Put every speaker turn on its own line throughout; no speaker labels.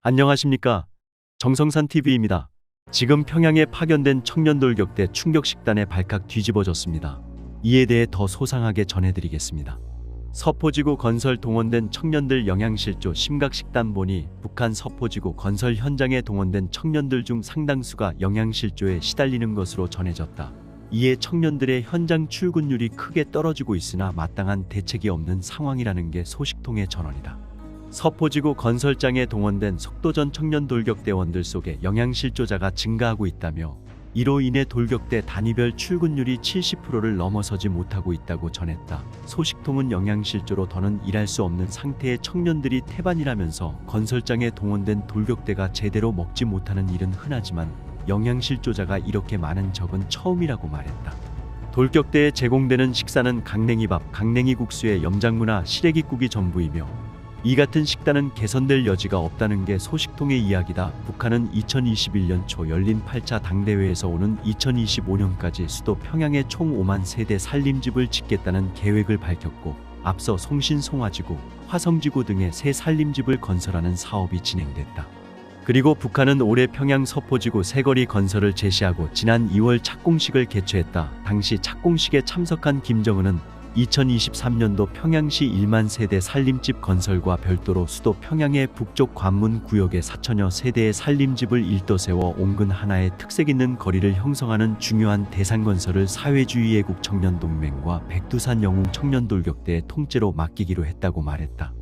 안녕하십니까. 정성산 TV입니다. 지금 평양에 파견된 청년돌격대 충격식단의 발칵 뒤집어졌습니다. 이에 대해 더 소상하게 전해드리겠습니다. 서포지구 건설 동원된 청년들 영양실조 심각식단 보니 북한 서포지구 건설 현장에 동원된 청년들 중 상당수가 영양실조에 시달리는 것으로 전해졌다. 이에 청년들의 현장 출근율이 크게 떨어지고 있으나 마땅한 대책이 없는 상황이라는 게 소식통의 전언이다. 서포지구 건설장에 동원된 속도전 청년 돌격대원들 속에 영양실조자가 증가하고 있다며 이로 인해 돌격대 단위별 출근율이 70%를 넘어서지 못하고 있다고 전했다. 소식통은 영양실조로 더는 일할 수 없는 상태의 청년들이 태반이라면서 건설장에 동원된 돌격대가 제대로 먹지 못하는 일은 흔하지만 영양실조자가 이렇게 많은 적은 처음이라고 말했다. 돌격대에 제공되는 식사는 강냉이밥, 강냉이국수에 염장무나 시래기국이 전부이며 이 같은 식단은 개선될 여지가 없다는 게 소식통의 이야기다. 북한은 2021년 초 열린 8차 당대회에서 오는 2025년까지 수도 평양에 총 5만 세대 살림집을 짓겠다는 계획을 밝혔고 앞서 송신 송화지구, 화성지구 등의 새 살림집을 건설하는 사업이 진행됐다. 그리고 북한은 올해 평양 서포지구 새거리 건설을 제시하고 지난 2월 착공식을 개최했다. 당시 착공식에 참석한 김정은은 2023년도 평양시 1만 세대 살림집 건설과 별도로 수도 평양의 북쪽 관문 구역에 4천여 세대의 살림집을 일도 세워 온근 하나의 특색 있는 거리를 형성하는 중요한 대상 건설을 사회주의 애국 청년동맹과 백두산 영웅 청년돌격대의 통째로 맡기기로 했다고 말했다.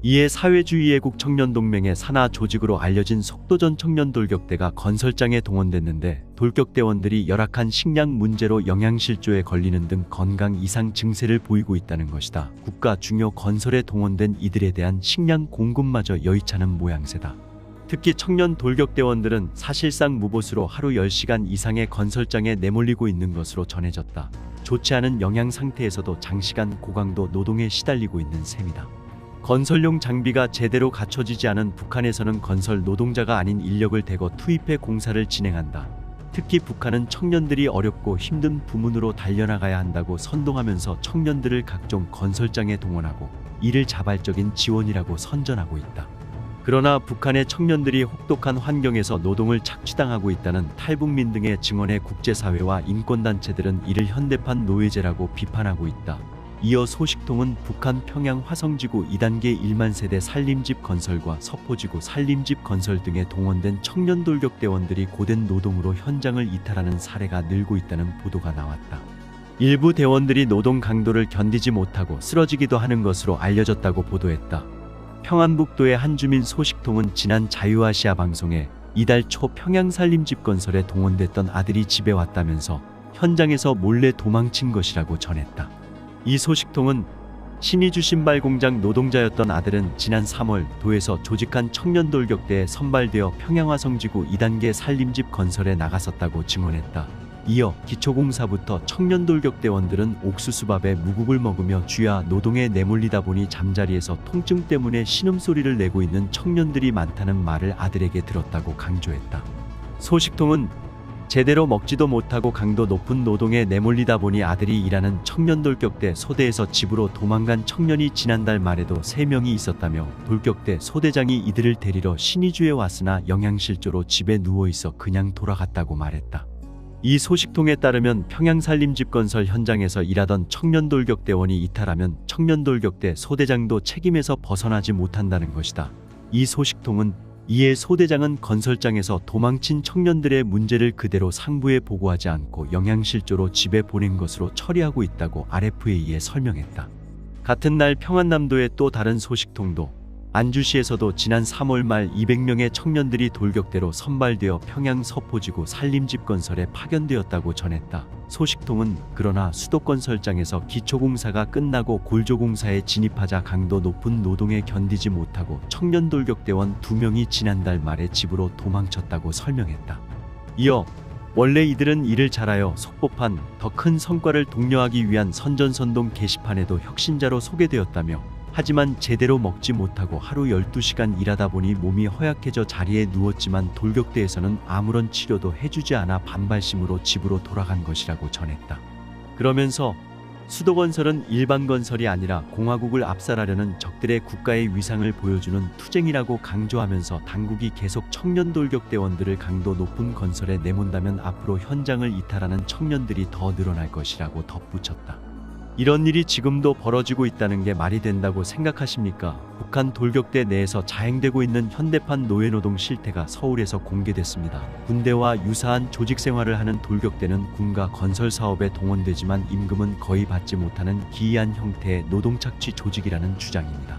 이에 사회주의 애국 청년동맹의 산하 조직으로 알려진 속도전 청년돌격대가 건설장에 동원됐는데 돌격대원들이 열악한 식량 문제로 영양실조에 걸리는 등 건강 이상 증세를 보이고 있다는 것이다. 국가 중요 건설에 동원된 이들에 대한 식량 공급마저 여의찮은 모양새다. 특히 청년 돌격대원들은 사실상 무보수로 하루 10시간 이상의 건설장에 내몰리고 있는 것으로 전해졌다. 좋지 않은 영양 상태에서도 장시간 고강도 노동에 시달리고 있는 셈이다. 건설용 장비가 제대로 갖춰지지 않은 북한에서는 건설 노동자가 아닌 인력을 대거 투입해 공사를 진행한다. 특히 북한은 청년들이 어렵고 힘든 부문으로 달려나가야 한다고 선동하면서 청년들을 각종 건설장에 동원하고 이를 자발적인 지원이라고 선전하고 있다. 그러나 북한의 청년들이 혹독한 환경에서 노동을 착취당하고 있다는 탈북민 등의 증언에 국제사회와 인권단체들은 이를 현대판 노예제라고 비판하고 있다. 이어 소식통은 북한 평양 화성지구 2단계 1만 세대 살림집 건설과 서포지구 살림집 건설 등에 동원된 청년 돌격대원들이 고된 노동으로 현장을 이탈하는 사례가 늘고 있다는 보도가 나왔다. 일부 대원들이 노동 강도를 견디지 못하고 쓰러지기도 하는 것으로 알려졌다고 보도했다. 평안북도의 한 주민 소식통은 지난 자유아시아 방송에 이달 초 평양 살림집 건설에 동원됐던 아들이 집에 왔다면서 현장에서 몰래 도망친 것이라고 전했다. 이 소식통은 신의주 신발 공장 노동자였던 아들은 지난 3월 도에서 조직한 청년 돌격대에 선발되어 평양화성지구 2단계 살림집 건설에 나갔었다고 증언했다. 이어 기초공사부터 청년 돌격대원들은 옥수수밥에 무국을 먹으며 쥐야 노동에 내몰리다 보니 잠자리에서 통증 때문에 신음소리를 내고 있는 청년들이 많다는 말을 아들에게 들었다고 강조했다. 소식통은 제대로 먹지도 못하고 강도 높은 노동에 내몰리다 보니 아들이 일하는 청년돌격대 소대에서 집으로 도망간 청년이 지난달 말에도 3명이 있었다며 돌격대 소대장이 이들을 데리러 신의주에 왔으나 영양실조로 집에 누워있어 그냥 돌아갔다고 말했다. 이 소식통에 따르면 평양 살림집 건설 현장에서 일하던 청년돌격대원이 이탈하면 청년돌격대 소대장도 책임에서 벗어나지 못한다는 것이다. 이 소식통은 이에 소대장은 건설장에서 도망친 청년들의 문제를 그대로 상부에 보고하지 않고 영양실조로 집에 보낸 것으로 처리하고 있다고 RFA에 설명했다. 같은 날 평안남도의 또 다른 소식통도 안주시에서도 지난 3월 말 200명의 청년들이 돌격대로 선발되어 평양 서포지구 살림집 건설에 파견되었다고 전했다. 소식통은 그러나 수도건설장에서 기초공사가 끝나고 골조공사에 진입하자 강도 높은 노동에 견디지 못하고 청년 돌격대원 2명이 지난달 말에 집으로 도망쳤다고 설명했다. 이어 원래 이들은 일을 잘하여 속보판 더 큰 성과를 독려하기 위한 선전선동 게시판에도 혁신자로 소개되었다며 하지만 제대로 먹지 못하고 하루 12시간 일하다 보니 몸이 허약해져 자리에 누웠지만 돌격대에서는 아무런 치료도 해주지 않아 반발심으로 집으로 돌아간 것이라고 전했다. 그러면서 수도건설은 일반 건설이 아니라 공화국을 압살하려는 적들의 국가의 위상을 보여주는 투쟁이라고 강조하면서 당국이 계속 청년 돌격대원들을 강도 높은 건설에 내몬다면 앞으로 현장을 이탈하는 청년들이 더 늘어날 것이라고 덧붙였다. 이런 일이 지금도 벌어지고 있다는 게 말이 된다고 생각하십니까? 북한 돌격대 내에서 자행되고 있는 현대판 노예노동 실태가 서울에서 공개됐습니다. 군대와 유사한 조직 생활을 하는 돌격대는 군과 건설 사업에 동원되지만 임금은 거의 받지 못하는 기이한 형태의 노동착취 조직이라는 주장입니다.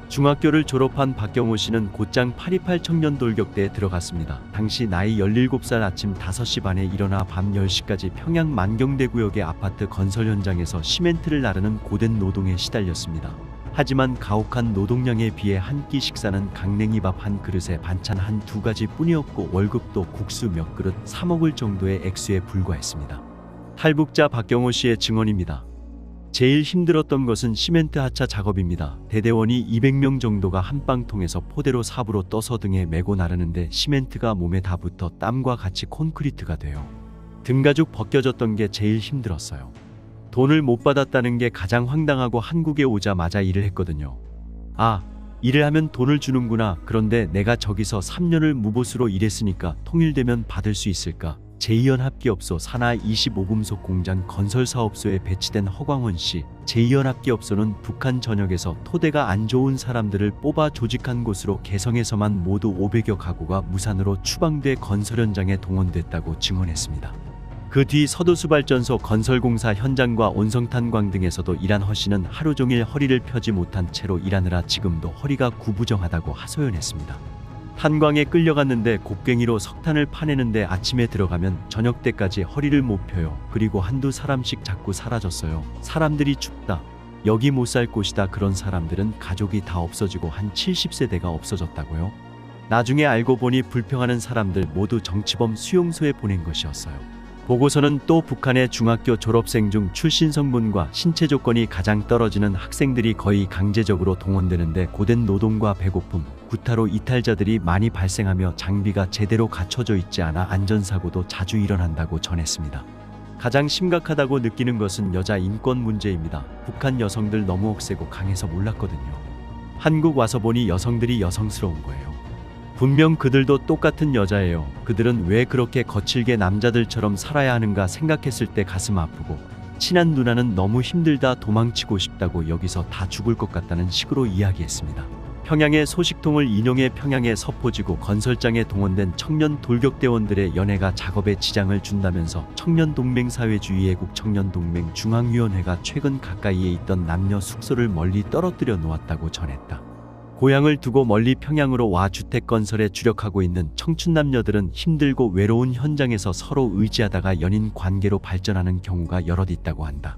중학교를 졸업한 박경호 씨는 곧장 828 청년 돌격대에 들어갔습니다. 당시 나이 17살 아침 5시 반에 일어나 밤 10시까지 평양 만경대 구역의 아파트 건설 현장에서 시멘트를 나르는 고된 노동에 시달렸습니다. 하지만 가혹한 노동량에 비해 한 끼 식사는 강냉이밥 한 그릇에 반찬 한두 가지 뿐이었고 월급도 국수 몇 그릇 사 먹을 정도의 액수에 불과했습니다. 탈북자 박경호 씨의 증언입니다. 제일 힘들었던 것은 시멘트 하차 작업입니다. 대대원이 200명 정도가 한방통에서 포대로 삽으로 떠서 등에 메고 나르는데 시멘트가 몸에 다 붙어 땀과 같이 콘크리트가 돼요. 등가죽 벗겨졌던 게 제일 힘들었어요. 돈을 못 받았다는 게 가장 황당하고 한국에 오자마자 일을 했거든요. 아, 일을 하면 돈을 주는구나. 그런데 내가 저기서 3년을 무보수로 일했으니까 통일되면 받을 수 있을까? 제2연합기업소 산하 25금속 공장 건설사업소에 배치된 허광원 씨. 제2연합기업소는 북한 전역에서 토대가 안 좋은 사람들을 뽑아 조직한 곳으로 개성에서만 모두 500여 가구가 무산으로 추방돼 건설 현장에 동원됐다고 증언했습니다. 그 뒤 서도수발전소 건설공사 현장과 온성탄광 등에서도 일한 허 씨는 하루 종일 허리를 펴지 못한 채로 일하느라 지금도 허리가 구부정하다고 하소연했습니다. 탄광에 끌려갔는데 곡괭이로 석탄을 파내는데 아침에 들어가면 저녁 때까지 허리를 못 펴요. 그리고 한두 사람씩 자꾸 사라졌어요. 사람들이 춥다. 여기 못 살 곳이다. 그런 사람들은 가족이 다 없어지고 한 70세대가 없어졌다고요. 나중에 알고 보니 불평하는 사람들 모두 정치범 수용소에 보낸 것이었어요. 보고서는 또 북한의 중학교 졸업생 중 출신 성분과 신체 조건이 가장 떨어지는 학생들이 거의 강제적으로 동원되는데 고된 노동과 배고픔, 구타로 이탈자들이 많이 발생하며 장비가 제대로 갖춰져 있지 않아 안전사고도 자주 일어난다고 전했습니다. 가장 심각하다고 느끼는 것은 여자 인권 문제입니다. 북한 여성들 너무 억세고 강해서 몰랐거든요. 한국 와서 보니 여성들이 여성스러운 거예요. 분명 그들도 똑같은 여자예요. 그들은 왜 그렇게 거칠게 남자들처럼 살아야 하는가 생각했을 때 가슴 아프고, 친한 누나는 너무 힘들다 도망치고 싶다고 여기서 다 죽을 것 같다는 식으로 이야기했습니다. 평양의 소식통을 인용해 평양의 서포지구 건설장에 동원된 청년 돌격대원들의 연애가 작업에 지장을 준다면서 청년동맹사회주의애국 청년동맹 중앙위원회가 최근 가까이에 있던 남녀 숙소를 멀리 떨어뜨려 놓았다고 전했다. 고향을 두고 멀리 평양으로 와 주택 건설에 주력하고 있는 청춘 남녀들은 힘들고 외로운 현장에서 서로 의지하다가 연인 관계로 발전하는 경우가 여럿 있다고 한다.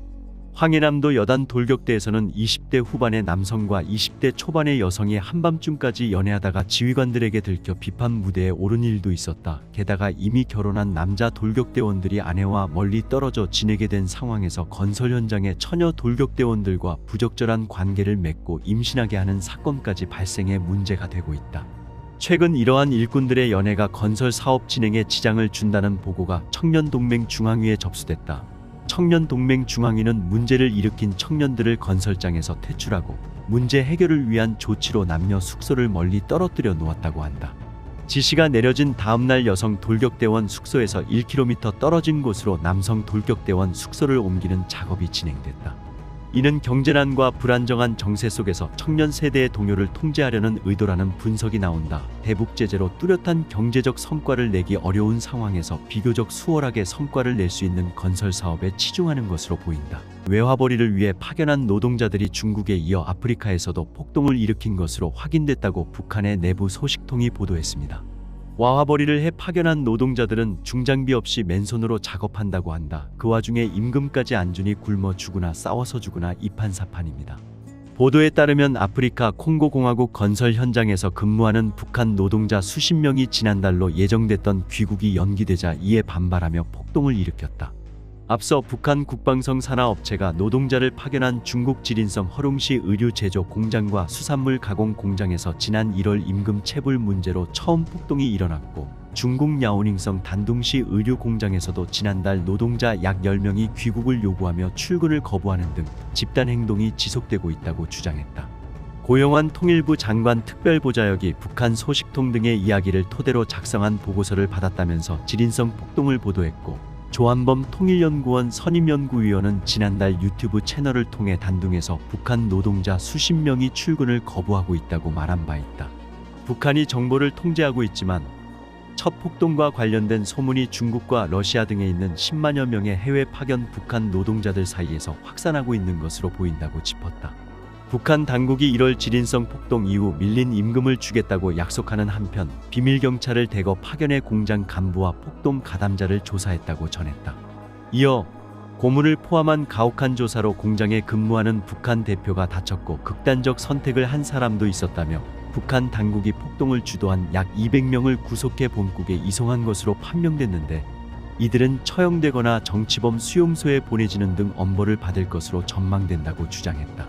황해남도 여단 돌격대에서는 20대 후반의 남성과 20대 초반의 여성이 한밤중까지 연애하다가 지휘관들에게 들켜 비판 무대에 오른 일도 있었다. 게다가 이미 결혼한 남자 돌격대원들이 아내와 멀리 떨어져 지내게 된 상황에서 건설 현장의 처녀 돌격대원들과 부적절한 관계를 맺고 임신하게 하는 사건까지 발생해 문제가 되고 있다. 최근 이러한 일꾼들의 연애가 건설 사업 진행에 지장을 준다는 보고가 청년동맹 중앙위에 접수됐다. 청년동맹 중앙위는 문제를 일으킨 청년들을 건설장에서 퇴출하고 문제 해결을 위한 조치로 남녀 숙소를 멀리 떨어뜨려 놓았다고 한다. 지시가 내려진 다음날 여성 돌격대원 숙소에서 1km 떨어진 곳으로 남성 돌격대원 숙소를 옮기는 작업이 진행됐다. 이는 경제난과 불안정한 정세 속에서 청년 세대의 동요를 통제하려는 의도라는 분석이 나온다. 대북 제재로 뚜렷한 경제적 성과를 내기 어려운 상황에서 비교적 수월하게 성과를 낼 수 있는 건설 사업에 치중하는 것으로 보인다. 외화벌이를 위해 파견한 노동자들이 중국에 이어 아프리카에서도 폭동을 일으킨 것으로 확인됐다고 북한의 내부 소식통이 보도했습니다. 와화벌이를 해 파견한 노동자들은 중장비 없이 맨손으로 작업한다고 한다. 그 와중에 임금까지 안 주니 굶어 죽으나 싸워서 죽으나 이판사판입니다. 보도에 따르면 아프리카 콩고공화국 건설 현장에서 근무하는 북한 노동자 수십 명이 지난달로 예정됐던 귀국이 연기되자 이에 반발하며 폭동을 일으켰다. 앞서 북한 국방성 산하업체가 노동자를 파견한 중국 지린성 허룽시 의류 제조 공장과 수산물 가공 공장에서 지난 1월 임금 체불 문제로 처음 폭동이 일어났고 중국 야오닝성 단둥시 의류 공장에서도 지난달 노동자 약 10명이 귀국을 요구하며 출근을 거부하는 등 집단 행동이 지속되고 있다고 주장했다. 고영환 통일부 장관 특별보좌역이 북한 소식통 등의 이야기를 토대로 작성한 보고서를 받았다면서 지린성 폭동을 보도했고, 조한범 통일연구원 선임연구위원은 지난달 유튜브 채널을 통해 단둥에서 북한 노동자 수십 명이 출근을 거부하고 있다고 말한 바 있다. 북한이 정보를 통제하고 있지만 첫 폭동과 관련된 소문이 중국과 러시아 등에 있는 10만여 명의 해외 파견 북한 노동자들 사이에서 확산하고 있는 것으로 보인다고 짚었다. 북한 당국이 1월 지린성 폭동 이후 밀린 임금을 주겠다고 약속하는 한편 비밀 경찰을 대거 파견해 공장 간부와 폭동 가담자를 조사했다고 전했다. 이어 고문을 포함한 가혹한 조사로 공장에 근무하는 북한 대표가 다쳤고 극단적 선택을 한 사람도 있었다며 북한 당국이 폭동을 주도한 약 200명을 구속해 본국에 이송한 것으로 판명됐는데, 이들은 처형되거나 정치범 수용소에 보내지는 등 엄벌을 받을 것으로 전망된다고 주장했다.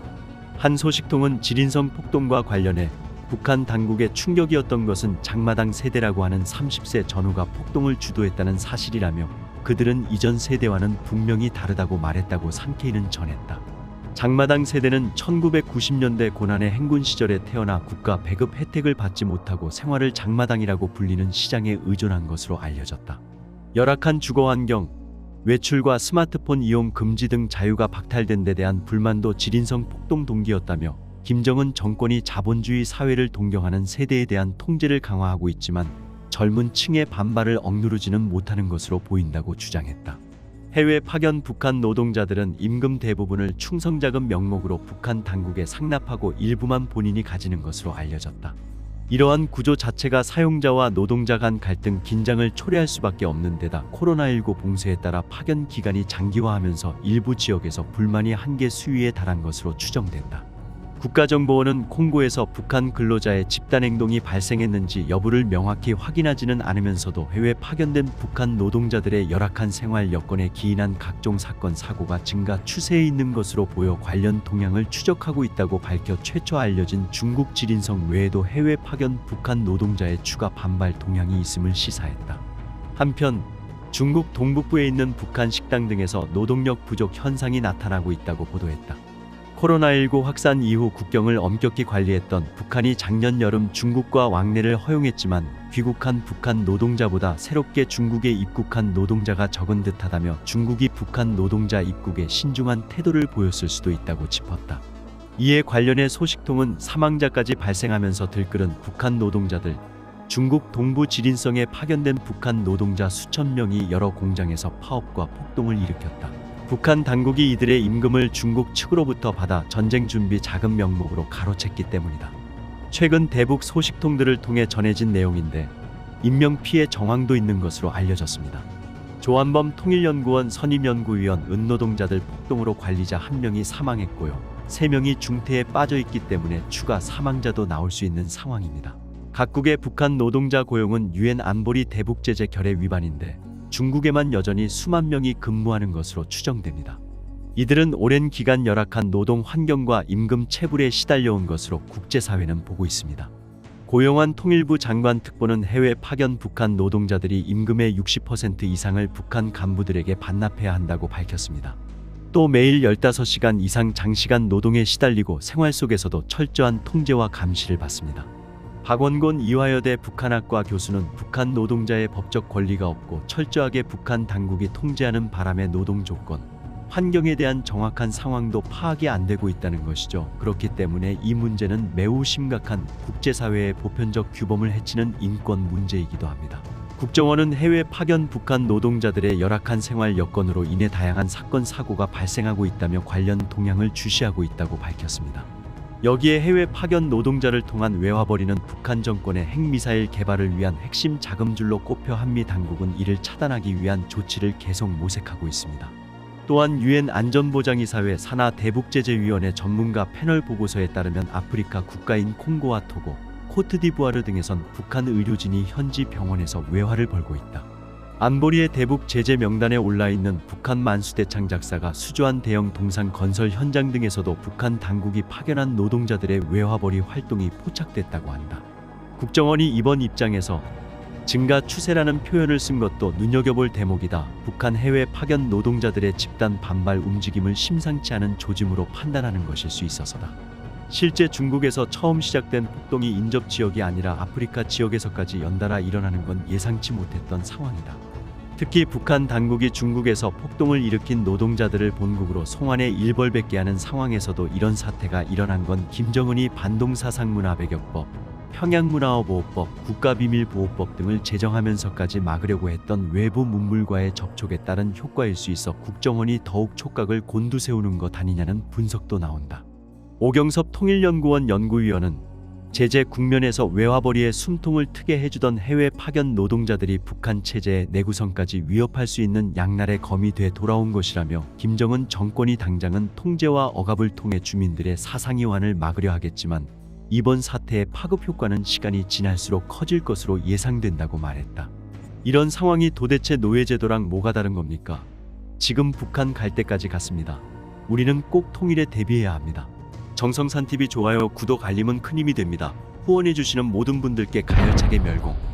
한 소식통은 지린성 폭동과 관련해 북한 당국의 충격이었던 것은 장마당 세대라고 하는 30세 전후가 폭동을 주도했다는 사실이라며 그들은 이전 세대와는 분명히 다르다고 말했다고 산케이는 전했다. 장마당 세대는 1990년대 고난의 행군 시절에 태어나 국가 배급 혜택을 받지 못하고 생활을 장마당이라고 불리는 시장에 의존한 것으로 알려졌다. 열악한 주거 환경, 외출과 스마트폰 이용 금지 등 자유가 박탈된 데 대한 불만도 지린성 폭동 동기였다며, 김정은 정권이 자본주의 사회를 동경하는 세대에 대한 통제를 강화하고 있지만 젊은 층의 반발을 억누르지는 못하는 것으로 보인다고 주장했다. 해외 파견 북한 노동자들은 임금 대부분을 충성자금 명목으로 북한 당국에 상납하고 일부만 본인이 가지는 것으로 알려졌다. 이러한 구조 자체가 사용자와 노동자 간 갈등, 긴장을 초래할 수밖에 없는 데다 코로나19 봉쇄에 따라 파견 기간이 장기화하면서 일부 지역에서 불만이 한계 수위에 달한 것으로 추정된다. 국가정보원은 콩고에서 북한 근로자의 집단행동이 발생했는지 여부를 명확히 확인하지는 않으면서도 해외 파견된 북한 노동자들의 열악한 생활 여건에 기인한 각종 사건 사고가 증가 추세에 있는 것으로 보여 관련 동향을 추적하고 있다고 밝혀 최초 알려진 중국 지린성 외에도 해외 파견 북한 노동자의 추가 반발 동향이 있음을 시사했다. 한편 중국 동북부에 있는 북한 식당 등에서 노동력 부족 현상이 나타나고 있다고 보도했다. 코로나19 확산 이후 국경을 엄격히 관리했던 북한이 작년 여름 중국과 왕래를 허용했지만 귀국한 북한 노동자보다 새롭게 중국에 입국한 노동자가 적은 듯하다며 중국이 북한 노동자 입국에 신중한 태도를 보였을 수도 있다고 짚었다. 이에 관련해 소식통은 사망자까지 발생하면서 들끓은 북한 노동자들, 중국 동부 지린성에 파견된 북한 노동자 수천 명이 여러 공장에서 파업과 폭동을 일으켰다. 북한 당국이 이들의 임금을 중국 측으로부터 받아 전쟁 준비 자금 명목으로 가로챘기 때문이다. 최근 대북 소식통들을 통해 전해진 내용인데 인명 피해 정황도 있는 것으로 알려졌습니다. 조한범 통일연구원 선임연구위원, 은노동자들 폭동으로 관리자 1명이 사망했고요. 3명이 중태에 빠져 있기 때문에 추가 사망자도 나올 수 있는 상황입니다. 각국의 북한 노동자 고용은 유엔 안보리 대북제재 결의 위반인데 중국에만 여전히 수만 명이 근무하는 것으로 추정됩니다. 이들은 오랜 기간 열악한 노동 환경과 임금 체불에 시달려온 것으로 국제사회는 보고 있습니다. 고영환 통일부 장관 특보는 해외 파견 북한 노동자들이 임금의 60% 이상을 북한 간부들에게 반납해야 한다고 밝혔습니다. 또 매일 15시간 이상 장시간 노동에 시달리고 생활 속에서도 철저한 통제와 감시를 받습니다. 박원곤 이화여대 북한학과 교수는 북한 노동자의 법적 권리가 없고 철저하게 북한 당국이 통제하는 바람에 노동 조건, 환경에 대한 정확한 상황도 파악이 안 되고 있다는 것이죠. 그렇기 때문에 이 문제는 매우 심각한 국제사회의 보편적 규범을 해치는 인권 문제이기도 합니다. 국정원은 해외 파견 북한 노동자들의 열악한 생활 여건으로 인해 다양한 사건 사고가 발생하고 있다며 관련 동향을 주시하고 있다고 밝혔습니다. 여기에 해외 파견 노동자를 통한 외화벌이는 북한 정권의 핵미사일 개발을 위한 핵심 자금줄로 꼽혀 한미 당국은 이를 차단하기 위한 조치를 계속 모색하고 있습니다. 또한 유엔 안전보장이사회 산하 대북제재위원회 전문가 패널 보고서에 따르면 아프리카 국가인 콩고와 토고, 코트디부아르 등에선 북한 의료진이 현지 병원에서 외화를 벌고 있다. 안보리의 대북 제재 명단에 올라있는 북한 만수대창 작사가 수주한 대형 동상 건설 현장 등에서도 북한 당국이 파견한 노동자들의 외화벌이 활동이 포착됐다고 한다. 국정원이 이번 입장에서 증가 추세라는 표현을 쓴 것도 눈여겨볼 대목이다. 북한 해외 파견 노동자들의 집단 반발 움직임을 심상치 않은 조짐으로 판단하는 것일 수 있어서다. 실제 중국에서 처음 시작된 폭동이 인접 지역이 아니라 아프리카 지역에서까지 연달아 일어나는 건 예상치 못했던 상황이다. 특히 북한 당국이 중국에서 폭동을 일으킨 노동자들을 본국으로 송환해 일벌백계 하는 상황에서도 이런 사태가 일어난 건 김정은이 반동사상문화배격법, 평양문화어보호법, 국가비밀보호법 등을 제정하면서까지 막으려고 했던 외부 문물과의 접촉에 따른 효과일 수 있어 국정원이 더욱 촉각을 곤두세우는 것 아니냐는 분석도 나온다. 오경섭 통일연구원 연구위원은 제재 국면에서 외화벌이의 숨통을 트게 해주던 해외 파견 노동자들이 북한 체제의 내구성까지 위협할 수 있는 양날의 검이 돼 돌아온 것이라며 김정은 정권이 당장은 통제와 억압을 통해 주민들의 사상이완을 막으려 하겠지만 이번 사태의 파급 효과는 시간이 지날수록 커질 것으로 예상된다고 말했다. 이런 상황이 도대체 노예제도랑 뭐가 다른 겁니까? 지금 북한 갈 때까지 갔습니다. 우리는 꼭 통일에 대비해야 합니다. 정성산TV 좋아요, 구독, 알림은 큰 힘이 됩니다. 후원해주시는 모든 분들께 가열차게 멸공.